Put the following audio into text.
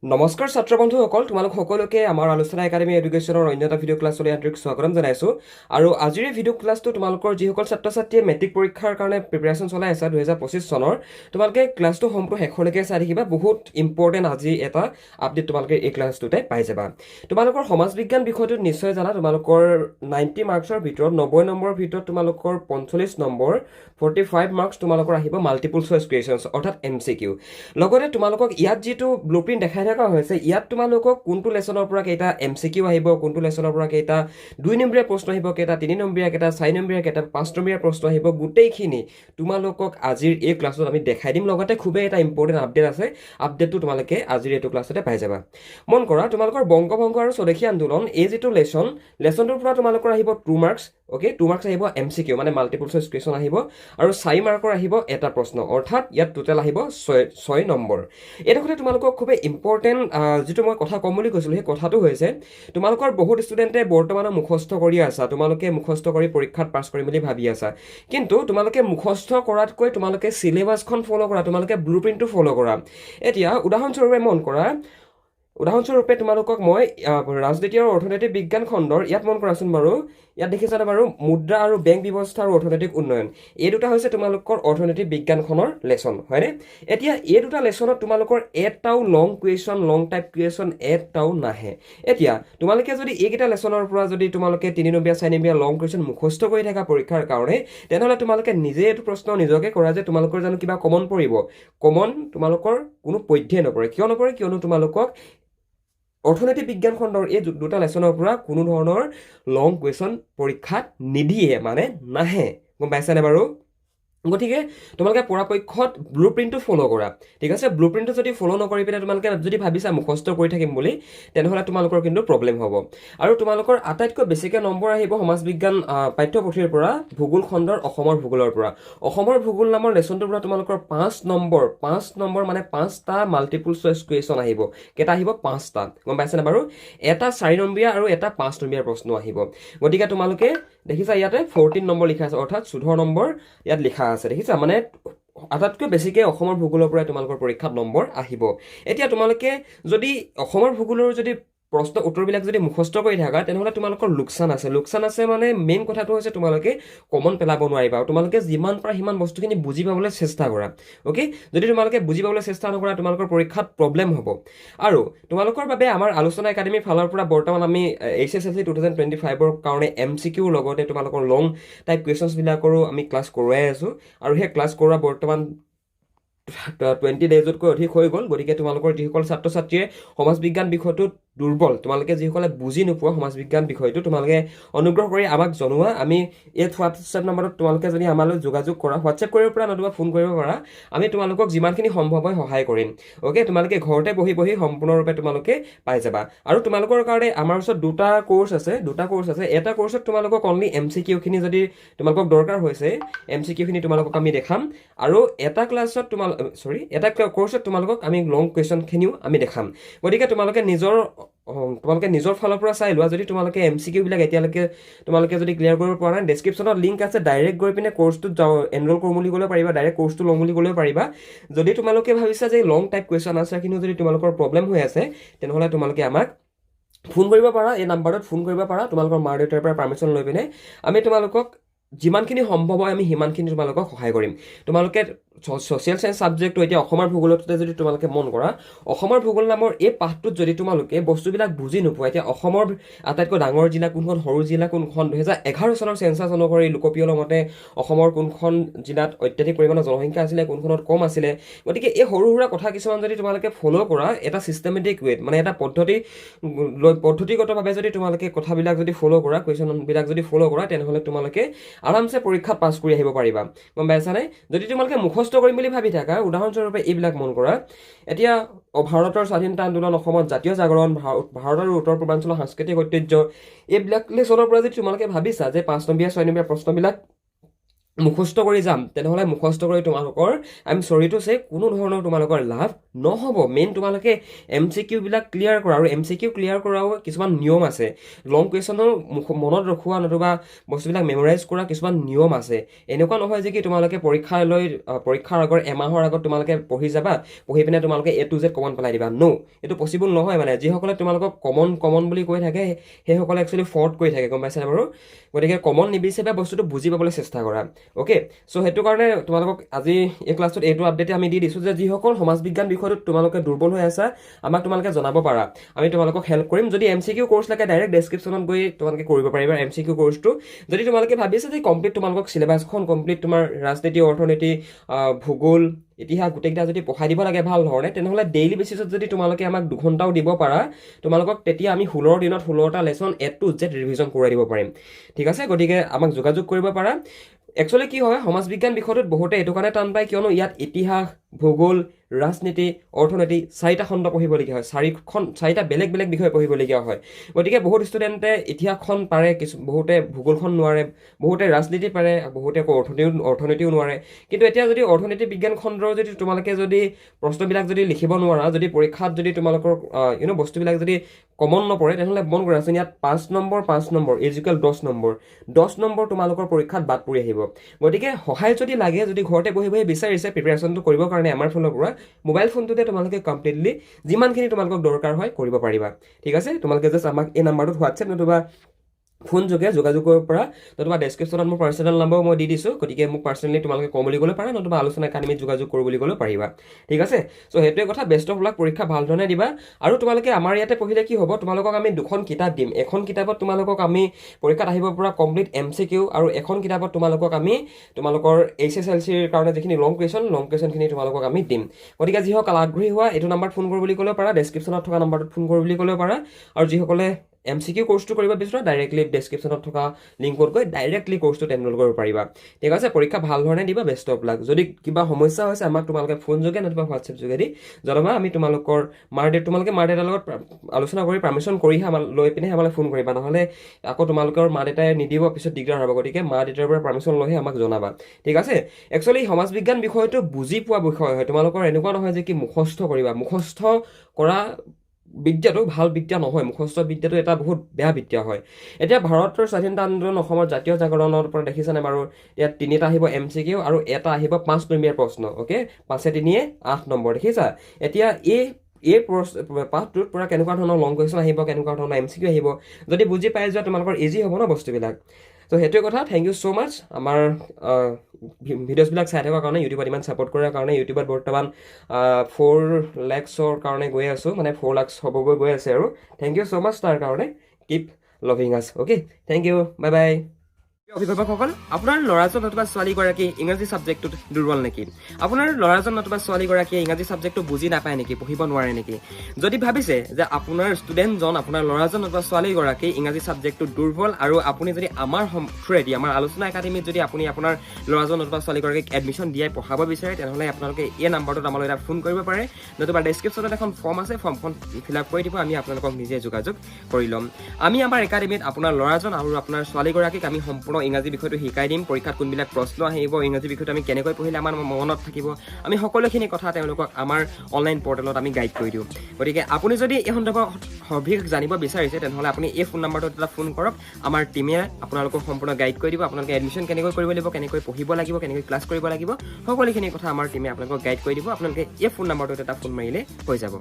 নমস্কাৰ ছাত্ৰ বন্ধুসকল, তোমালোক সকলোকে আমাৰ আলোচনা একাডেমী এডুকেশ্যনৰ অন্য এটা ভিডিঅ' ক্লাছলৈ আন্তৰিক স্বাগতম জনাইছোঁ। আৰু আজিৰ এই ভিডিঅ' ক্লাছটো তোমালোকৰ যিসকল ছাত্ৰ ছাত্ৰীয়ে মেট্ৰিক পৰীক্ষাৰ কাৰণে প্ৰিপেৰেশ্যন চলাই আছে 2025 চনৰ, তোমালোকে ক্লাছটো সম্পূৰ্ণ শেষলৈকে চাই থাকিবা। বহুত ইম্পৰ্টেণ্ট আজি এটা আপডেট তোমালোকে এই ক্লাছটোতে পাই যাবা। তোমালোকৰ সমাজ বিজ্ঞান বিষয়টোত নিশ্চয় জানা, তোমালোকৰ 90 মাৰ্কছৰ ভিতৰত 90 নম্বৰৰ ভিতৰত তোমালোকৰ 45 নম্বৰ 45 মাৰ্কছ তোমালোকৰ আহিব মাল্টিপল চইচ কুৱেশ্যনছ অৰ্থাৎ MCQ। লগতে তোমালোকক ইয়াত যিটো ব্লুপ্ৰিণ্ট দেখাই থকা হৈছে, ইয়াত তোমালোকক কোনটো লেচনৰ পৰা কেইটা MCQ আহিব, কোনটো লেচনৰ পৰা কেইটা 2 নম্বৰীয়া প্ৰশ্ন আহিব, কেইটা 3 নম্বৰীয়া, কেইটা 4 নম্বৰীয়া, কেইটা 5 নম্বৰীয়া প্ৰশ্ন আহিব, গোটেইখিনি তোমালোকক আজিৰ এই ক্লাছত আমি দেখাই দিম। লগতে খুবেই এটা ইম্পৰ্টেণ্ট আপডেট আছে, আপডেটটো তোমালোকে আজিৰ এইটো ক্লাছতে পাই যাবা। মন কৰা, তোমালোকৰ বংগভংগ আৰু স্বদেশী আন্দোলন এই যিটো লেচনটোৰ পৰা তোমালোকৰ আহিব 2 মাৰ্কছ। অ'কে, 2 মাৰ্কছ আহিব MCQ মানে মাল্টিপল চইচ কুৱেশ্যন আহিব, আৰু 4 মাৰ্কৰ আহিব এটা প্ৰশ্ন, অৰ্থাৎ ইয়াত টোটেল আহিব 6 নম্বৰ। এইডোখৰতে তোমালোকক খুবেই ইম্পৰ্টেণ্ট যিটো মই কথা ক'ম বুলি কৈছিলোঁ, সেই কথাটো হৈছে তোমালোকৰ বহুত ষ্টুডেণ্টে বৰ্তমানৰ মুখস্থ কৰি আছা, তোমালোকে মুখস্থ কৰি পৰীক্ষাত পাছ কৰিম বুলি ভাবি আছা। কিন্তু তোমালোকে মুখস্থ কৰাতকৈ তোমালোকে চিলেবাছখন ফ'ল' কৰা, তোমালোকে ব্লুপ্ৰিণ্টটো ফ'ল' কৰা। এতিয়া উদাহৰণস্বৰূপে মন কৰা, উদাহৰণস্বৰূপে তোমালোকক মই ৰাজনীতি আৰু অৰ্থনৈতিক বিজ্ঞান খণ্ডৰ ইয়াত মন কৰাচোন বাৰু, ইয়াত দেখিছানে বাৰু মুদ্ৰা আৰু বেংক ব্যৱস্থা আৰু অৰ্থনৈতিক উন্নয়ন, এই দুটা হৈছে তোমালোকৰ অৰ্থনৈতিক বিজ্ঞানখনৰ লেচন, হয়নে? এতিয়া এই দুটা লেচনত তোমালোকৰ এটাও লং কুৱেশ্যন, লং টাইপ কুৱেশ্যন এটাও নাহে। এতিয়া তোমালোকে যদি এইকেইটা লেচনৰ পৰা যদি তোমালোকে 3 নম্বৰীয়া 4 নম্বৰীয়া লং কুৱেশ্যন মুখস্থ কৰি থকা পৰীক্ষাৰ কাৰণে, তেনেহ'লে তোমালোকে নিজে এইটো প্ৰশ্ন নিজকে কৰা যে তোমালোকৰ জানো কিবা কমন পৰিব? কমন তোমালোকৰ কোনো পধ্যেই নপৰে। কিয় নপৰে? কিয়নো তোমালোকক অৰ্থনৈতিক বিজ্ঞান খণ্ডৰ এই দুটা লেচনৰ পৰা কোনো ধৰণৰ লং কুৱেশ্যন পৰীক্ষাত নিদিয়ে, মানে নাহে। গম পাইছানে বাৰু? গতিকে তোমালোকে পৰাপক্ষত ব্লুপ্ৰিণ্টটো ফ'ল' কৰা, ঠিক আছে? ব্লুপ্ৰিণ্টটো যদি ফ'ল' নকৰি পিনে তোমালোকে যদি ভাবিছা মুখস্থ কৰি থাকিম বুলি, তেনেহ'লে তোমালোকৰ কিন্তু প্ৰব্লেম হ'ব। আৰু তোমালোকৰ আটাইতকৈ বেছিকৈ নম্বৰ আহিব সমাজ বিজ্ঞান পাঠ্যপুথিৰ পৰা, ভূগোল খণ্ডৰ অসমৰ ভূগোলৰ পৰা। অসমৰ ভূগোল নামৰ লেচনটোৰ পৰা তোমালোকৰ 5 নম্বৰ মানে 5টা মাল্টিপল চইচ কুৱেশ্যন আহিব। কেইটা আহিব? 5টা। গম পাইছেনে বাৰু? এটা 4 নম্বৰীয়া আৰু এটা 5 নম্বৰীয়া প্ৰশ্ন আহিব। গতিকে তোমালোকে দেখিছা ইয়াতে 14 নম্বৰ লিখা আছে, অৰ্থাৎ 14 নম্বৰ ইয়াত লিখা আছে, দেখিছা? মানে আটাইতকৈ বেছিকৈ অসমৰ ভূগোলৰ পৰাই তোমালোকৰ পৰীক্ষাত নম্বৰ আহিব। এতিয়া তোমালোকে যদি অসমৰ ভূগোলৰ যদি প্ৰশ্ন উত্তৰবিলাক যদি মুখস্থ কৰি থাকা, তেনেহ'লে তোমালোকৰ লোকচান আছে। লোকচান আছে মানে মেইন কথাটো হৈছে তোমালোকে কমন পেলাব নোৱাৰিবা, আৰু তোমালোকে যিমান পাৰা সিমান বস্তুখিনি বুজি পাবলৈ চেষ্টা কৰা। অ'কে, যদি তোমালোকে বুজি পাবলৈ চেষ্টা নকৰা, তোমালোকৰ পৰীক্ষাত প্ৰব্লেম হ'ব। আৰু তোমালোকৰ বাবে আমাৰ আলোচনা একাডেমীৰ ফালৰ পৰা বৰ্তমান আমি HSLC 2025ৰ কাৰণে MCQৰ লগতে তোমালোকৰ লং টাইপ কুৱেশ্যনছবিলাকৰো আমি ক্লাছ কৰোৱাই আছোঁ, আৰু সেই ক্লাছ কৰোৱা বৰ্তমান 20 ডেজতকৈ অধিক হৈ গ'ল। গতিকে তোমালোকৰ যিসকল ছাত্ৰ ছাত্ৰীয়ে সমাজ বিজ্ঞান বিষয়টোত দুৰ্বল, তোমালোকে যিসকলে বুজি নোপোৱা সমাজ বিজ্ঞান বিষয়টো, তোমালোকে অনুগ্ৰহ কৰি আমাক জনোৱা। আমি এই হোৱাটছএপ নম্বৰত তোমালোকে যদি আমালৈ যোগাযোগ কৰা, হোৱাটছএপ কৰিব পৰা নতুবা ফোন কৰিব পাৰা, আমি তোমালোকক যিমানখিনি সম্ভৱ হয় সহায় কৰিম। অ'কে, তোমালোকে ঘৰতে বহি বহি সম্পূৰ্ণৰূপে তোমালোকে পাই যাবা। আৰু তোমালোকৰ কাৰণে আমাৰ ওচৰত দুটা কোৰ্চ আছে। এটা কোৰ্চত তোমালোকক অনলি MCQখিনি যদি তোমালোকক দৰকাৰ হৈছে, MCQখিনি তোমালোকক আমি দেখাম, আৰু এটা কোৰ্চত তোমালোকক আমি লং কুৱেশ্যনখিনিও আমি দেখাম। গতিকে তোমালোকে নিজৰ ফালৰ পৰা চাই লোৱা। যদি তোমালোকে MCQবিলাক এতিয়ালৈকে তোমালোকে যদি ক্লিয়াৰ কৰিব পৰা নাই, ডেছক্ৰিপশ্যনত লিংক আছে, ডাইৰেক্ট গৈ পিনে কোৰ্চটোত এনৰোল কৰোঁ বুলি ক'লেও পাৰিবা, ডাইৰেক্ট কোৰ্চটো ল'ম বুলি ক'লেও পাৰিবা। যদি তোমালোকে ভাবিছা যে লং টাইপ কুৱেশ্যন আনচাৰখিনিও যদি তোমালোকৰ প্ৰব্লেম হৈ আছে, তেনেহ'লে তোমালোকে আমাক ফোন কৰিব পাৰা, এই নাম্বাৰটোত ফোন কৰিব পাৰা। তোমালোকৰ মা দেউতাৰ পৰা পাৰ্মিশ্যন লৈ পিনে আমি তোমালোকক যিমানখিনি সম্ভৱ হয় আমি সিমানখিনি তোমালোকক সহায় কৰিম। তোমালোকে ছ'চিয়েল চায়েন্স ছাবজেক্টটো এতিয়া অসমৰ ভূগোলতে যদি তোমালোকে মন কৰা, অসমৰ ভূগোল নামৰ এই পাঠটোত যদি তোমালোকে বস্তুবিলাক বুজি নোপোৱা, এতিয়া অসমৰ আটাইতকৈ ডাঙৰ জিলা কোনখন, সৰু জিলা কোনখন, 2011 চনৰ চেঞ্চাছ অনুসৰি লোকপিয়লৰ মতে অসমৰ কোনখন জিলাত অত্যাধিক পৰিমাণৰ জনসংখ্যা আছিলে, কোনখনত কম আছিলে। গতিকে এই সৰু সুৰা কথা কিছুমান যদি তোমালোকে ফ'ল' কৰা, এটা ছিষ্টেমেটিক ৱেত, মানে এটা পদ্ধতিগতভাৱে যদি তোমালোকে কথাবিলাক যদি ফ'ল' কৰা, কুৱেশ্যনবিলাক যদি ফ'ল' কৰা, তেনেহ'লে তোমালোকে আৰামছে পৰীক্ষাত পাছ কৰি আহিব পাৰিবা। গম পাইছানে? যদি তোমালোকে মুখস্থ কৰিম বুলি ভাবি থাকা, উদাহৰণস্বৰূপে এইবিলাক মন কৰা। এতিয়া ভাৰতৰ স্বাধীনতা আন্দোলন, অসমত জাতীয় জাগৰণ, ভাৰত আৰু উত্তৰ পূৰ্বাঞ্চলৰ সাংস্কৃতিক ঐতিহ্য, এইবিলাক লেচনৰ পৰা যদি তোমালোকে ভাবিছা যে 5 নম্বৰীয়া 6 নম্বৰীয়া প্ৰশ্নবিলাক মুখস্থ কৰি যাম তেনেহ'লে মুখস্থ কৰি তোমালোকৰ আমি চৰিটো চে কোনো ধৰণৰ তোমালোকৰ লাভ নহ'ব মেইন তোমালোকে MCQ বিলাক ক্লিয়াৰ কৰা আৰু MCQ ক্লিয়াৰ কৰাও কিছুমান নিয়ম আছে লং কুৱেশ্যনৰ মনত ৰখোৱা নতুবা বস্তুবিলাক মেমৰাইজ কৰা কিছুমান নিয়ম আছে এনেকুৱা নহয় যে কি তোমালোকে পৰীক্ষাৰ আগৰ এমাহৰ আগত তোমালোকে পঢ়ি যাবা পঢ়ি পিনে তোমালোকে A to Z কমন পেলাই দিবা নো এইটো পচিবল নহয় মানে যিসকলে তোমালোকক কমন বুলি কৈ থাকে সেইসকলে একচুৱেলি ফৰ্ট কৰি থাকে গম পাইছানে বাৰু গতিকে কমন নিবিচাৰে বস্তুটো বুজি পাবলৈ চেষ্টা কৰা ওকে সো সেইটো কাৰণে তোমালোকক আজি এই ক্লাছটোত এইটো আপডেট আমি দি দিছোঁ যে যিসকল সমাজ বিজ্ঞান বিষয়টোত তোমালোকে দুৰ্বল হৈ আছা আমাক তোমালোকে জনাব পাৰা আমি তোমালোকক হেল্প কৰিম যদি MCQ কোৰ্চ লাগে ডাইৰেক্ট ডেছক্ৰিপশ্যনত গৈ তোমালোকে কৰিব পাৰিবা MCQ কোৰ্চটো যদি তোমালোকে ভাবিছা যে কমপ্লিট তোমালোকক চিলেবাছখন কমপ্লিট তোমাৰ ৰাজনীতি অৰ্থনীতি ভূগোল ইতিহাস গোটেইকেইটা যদি পঢ়াই দিব লাগে ভাল ধৰণে তেনেহ'লে ডেইলি বেচিছত যদি তোমালোকে আমাক 2 ঘণ্টাও দিব পাৰা তোমালোকক তেতিয়া আমি 16 দিনত 16টা lesson A to Z revision কৰাই দিব পাৰিম ঠিক আছে গতিকে আমাক যোগাযোগ কৰিব পাৰা একচুৱেলি কি হয় সমাজ বিজ্ঞান বিষয়টোত বহুতে এইটো কাৰণে টান পায় কিয়নো ইয়াত ইতিহাস ভূগোল ৰাজনীতি অৰ্থনীতি 4টা খণ্ড পঢ়িবলগীয়া হয় 4টা বেলেগ বেলেগ বিষয় পঢ়িবলগীয়া হয় গতিকে বহুত ষ্টুডেণ্টে ইতিহাসখন পাৰে বহুতে ভূগোলখন নোৱাৰে বহুতে ৰাজনীতি পাৰে বহুতে আকৌ অৰ্থনীতিও নোৱাৰে কিন্তু এতিয়া যদি অৰ্থনীতি বিজ্ঞান খণ্ডৰ যদি তোমালোকে যদি প্ৰশ্নবিলাক যদি লিখিব নোৱাৰা যদি পৰীক্ষাত যদি তোমালোকৰ বস্তুবিলাক যদি কমন নপৰে তেনেহ'লে মন কৰাচোন ইয়াত 5 নম্বৰ ইজিকেল 10 নম্বৰ তোমালোকৰ পৰীক্ষাত বাদ পৰি আহিব গতিকে সহায় যদি লাগে যদি ঘৰতে বহি বহি বিচাৰিছে প্ৰিপাৰেশ্যনটো কৰিবৰ কাৰণে আমাৰ ফালৰ পৰা মোবাইল ফোনটোতে তোমালোকে কমপ্লিটলি যিমানখিনি তোমালোকক দৰকাৰ হয় কৰিব পাৰিবা ঠিক আছে তোমালোকে জাষ্ট আমাক এই নাম্বাৰটোত হোৱাটছএপ নতুবা ফোন যোগে যোগাযোগ কৰিব পৰা নতুবা ডেছক্ৰিপশ্যনত মোৰ পাৰ্চনেল নম্বৰ মই দি দিছোঁ গতিকে মোক পাৰ্চনেলি তোমালোকে কম বুলি ক'লে পাৰা নতুবা আলোচনা একাডেমীত যোগাযোগ কৰোঁ বুলি ক'লেও পাৰিবা ঠিক আছে চ' সেইটোৱে কথা বেষ্ট অফ লাক পৰীক্ষা ভাল ধৰণে দিবা আৰু তোমালোকে আমাৰ ইয়াতে পঢ়িলে কি হ'ব তোমালোকক আমি 2খন কিতাপ দিম এখন কিতাপত তোমালোকক আমি পৰীক্ষাত আহিব পৰা কমপ্লিট MCQ আৰু এখন কিতাপত তোমালোকক আমি তোমালোকৰ HSLCৰ কাৰণে যিখিনি লং কুৱেশ্যনখিনি তোমালোকক আমি দিম গতিকে যিসকল আগ্ৰহী হোৱা এইটো নাম্বাৰত ফোন কৰোঁ বুলি ক'লেও পাৰা ডেছক্ৰিপশ্যনত থকা নাম্বাৰটোত ফোন কৰোঁ বুলি ক'লেও পাৰা আৰু যিসকলে MCQ কোৰ্সটো কৰিব বিচৰা ডাইৰেক্টলি ডেছক্ৰিপশ্যনত থকা লিংকত গৈ ডাইৰেক্টলি কোৰ্সটোত এনৰোল কৰিব পাৰিবা ঠিক আছে পৰীক্ষা ভাল ধৰণে দিবা বেষ্ট অফ লাক যদি কিবা সমস্যা হৈছে আমাক তোমালোকে ফোন যোগে নতুবা হোৱাটছএপ যোগেদি জনাবা আমি তোমালোকৰ তোমালোকে মা দেউতাৰ লগত আলোচনা কৰি পাৰ্মিশ্যন কৰিহে লৈ পিনে আমালৈ ফোন কৰিবা নহ'লে আকৌ তোমালোকৰ মা দেউতাই নিদিব পিছত দিগদাৰ হ'ব গতিকে মা দেউতাৰ পৰা পাৰ্মিশ্যন লৈহে আমাক জনাবা ঠিক আছে একচুৱেলি সমাজ বিজ্ঞান বিষয়টো বুজি পোৱা বিষয় হয় তোমালোকৰ এনেকুৱা নহয় যে কি মুখস্থ কৰিবা মুখস্থ কৰা বিদ্যাটো ভাল বিদ্যা নহয় মুখস্থ বিদ্যাটো এটা বহুত বেয়া বিদ্যা হয় এতিয়া ভাৰতৰ স্বাধীনতা আন্দোলন অসমৰ জাতীয় জাগৰণৰ পৰা দেখিছানে বাৰু ইয়াত 3টা আহিব MCQ আৰু এটা আহিব 5 নম্বৰীয়া প্ৰশ্ন ওকে 5-3 8 নম্বৰ দেখিছা এতিয়া এই পাঠটোৰ পৰা কেনেকুৱা ধৰণৰ লং কুৱেশ্যন আহিব কেনেকুৱা ধৰণৰ MCQ আহিব যদি বুজি পাই যোৱা তোমালোকৰ ইজি হ'ব ন বস্তুবিলাক তো সেইটোৱে কথা থেংক ইউ ছ' মাছ আমাৰ ভিডিঅ'ছবিলাক চাই থকাৰ কাৰণে ইউটিউবত ইমান ছাপোৰ্ট কৰাৰ কাৰণে ইউটিউবত বৰ্তমান 4 lakhৰ কাৰণে গৈ আছোঁ মানে 4 lakhs হ'বগৈ গৈ আছে আৰু থেংক ইউ ছ' মাছ তাৰ কাৰণে keep loving us okay thank you bye bye অভিভাৱকসকল আপোনাৰ ল'ৰাজন নতুবা ছোৱালীগৰাকী ইংৰাজী ছাবজেক্টটোত দুৰ্বল নেকি আপোনাৰ ল'ৰাজন নতুবা ছোৱালীগৰাকীয়ে ইংৰাজী ছাবজেক্টটো বুজি নাপায় নেকি পঢ়িব নোৱাৰে নেকি যদি ভাবিছে যে আপোনাৰ ষ্টুডেণ্টজন আপোনাৰ ল'ৰাজন নতুবা ছোৱালীগৰাকী ইংৰাজী ছাবজেক্টটো দুৰ্বল আৰু আপুনি যদি আমাৰ থ্ৰুৱেদি আমাৰ আলোচনা একাডেমীত যদি আপুনি আপোনাৰ ল'ৰাজন নতুবা ছোৱালীগৰাকীক এডমিশ্যন দিয়াই পঢ়াব বিচাৰে তেনেহ'লে আপোনালোকে এই নাম্বাৰটোত আমালৈ এটা ফোন কৰিব পাৰে নতুবা ডেছক্ৰিপশ্যনত এখন ফৰ্ম আছে ফৰ্মখন ফিল আপ কৰি দিব আমি আপোনালোকক নিজে যোগাযোগ কৰি ল'ম আমি আমাৰ একাডেমীত আপোনাৰ ল'ৰাজন আৰু আপোনাৰ ছোৱালীগৰাকীক আমি সম্পূৰ্ণ ইংৰাজী বিষয়টো শিকাই দিম পৰীক্ষাত কোনবিলাক প্ৰশ্ন আহিব ইংৰাজী বিষয়টো আমি কেনেকৈ পঢ়িলে আমাৰ মনত থাকিব আমি সকলোখিনি কথা তেওঁলোকক আমাৰ অনলাইন পৰ্টেলত আমি গাইড কৰি দিওঁ গতিকে আপুনি যদি এই সন্দৰ্ভত সবিশেষ জানিব বিচাৰিছে তেনেহ'লে আপুনি এই ফোন নাম্বাৰটোত এটা ফোন কৰক আমাৰ টিমে আপোনালোকক সম্পূৰ্ণ গাইড কৰি দিব আপোনালোকে এডমিশ্যন কেনেকৈ কৰিব লাগিব কেনেকৈ পঢ়িব লাগিব কেনেকৈ ক্লাছ কৰিব লাগিব সকলোখিনি কথা আমাৰ টিমে আপোনালোকক গাইড কৰি দিব আপোনালোকে এই ফোন নাম্বাৰটোত এটা ফোন মাৰিলে হৈ যাব